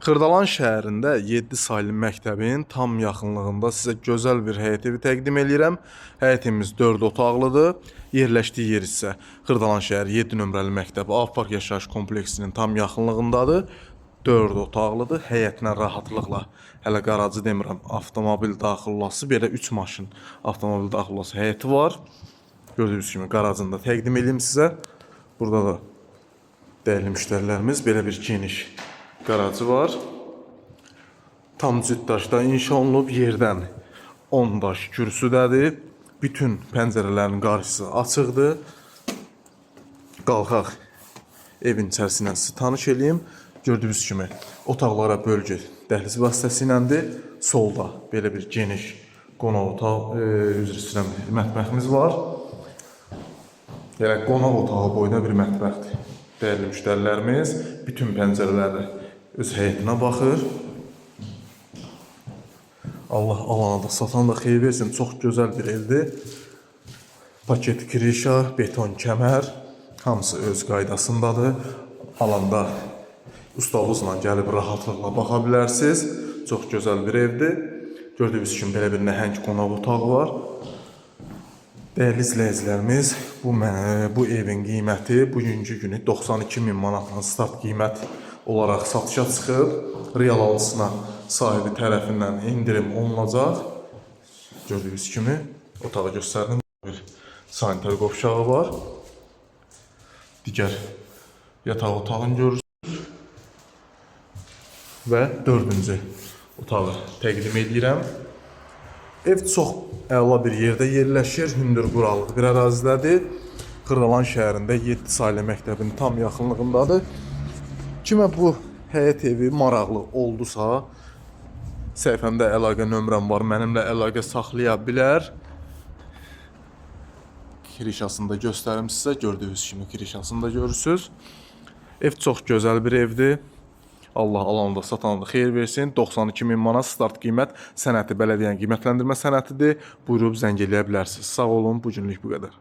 Xırdalan şəhərində 7 saylı məktəbin tam yaxınlığında sizə gözəl bir həyət evi təqdim edirəm. Həyətimiz 4 otaqlıdır. Yerləşdiyi yer isə Xırdalan şəhər 7 nömrəli məktəbi Avpark yaşayış kompleksinin tam yaxınlığındadır. 4 otaqlıdır. Həyətinə rahatlıqla, hələ qaracı demirəm, avtomobil daxillası, belə 3 maşın avtomobil daxillası həyəti var. Gördüyünüz kimi qaracını da təqdim edeyim sizə. Burada da dəyərli müştərilərimiz belə bir geniş qaracı var. Tam cütdaşda inşa olunub, yerdən 10 daş kürsüdədir. Bütün pəncərələrin qarşısı açıqdır. Qalxaq evin içərisindən sizi tanış edeyim. Gördüyünüz kimi otaqlara bölgü dəhliz vasitəsiyləndir. Solda belə bir geniş qonaq otaq, üzr istəyirəm, mətbəximiz var. Yəni qonaq otağı boyunda bir mətbəxdir. Dəyərli müştərilərimiz bütün pəncərələri öz həyətinə baxır. Allah alana da satan da xeyir versin. Çox gözəl bir evdir. Paket kirişa, beton kəmər, hamısı öz qaydasındadır. Alanda ustalığınızla gəlib rahatlıqla baxa bilərsiniz. Çox gözəl bir evdir. Gördüyünüz kimi belə bir nəhəng qonaq otağı var. Dəyərli izləyicilərimiz, bu evin qiyməti bugünkü günü 92.000 manatla start qiymət olaraq satışa çıxıb. Real alıcısına sahibi tərəfindən indirim olunacaq. Gördüyünüz kimi otağı göstərdim. Bir sanitar qovşağı var. Digər yataq otağını görürsünüz. Və 4-cü otağı təqdim edirəm. Ev çox əla bir yerdə yerləşir, hündür quralıq bir ərazidədir. Xırdalan şəhərində 7 saylı məktəbin tam yaxınlığındadır. Kimə bu həyət evi maraqlı oldusa, səhifəmdə əlaqə nömrəm var, mənimlə əlaqə saxlaya bilər. Kirişasını da göstərim sizə, gördüyünüz kimi kirişasını da görürsünüz. Ev çox gözəl bir evdir. Allah alanı da satanı da xeyir versin. 92.000 manat start qiymət, sənəti bələdiyyənin qiymətləndirmə sənətidir. Buyurub zəng eləyə bilərsiniz. Sağ olun, bugünlük bu qədər.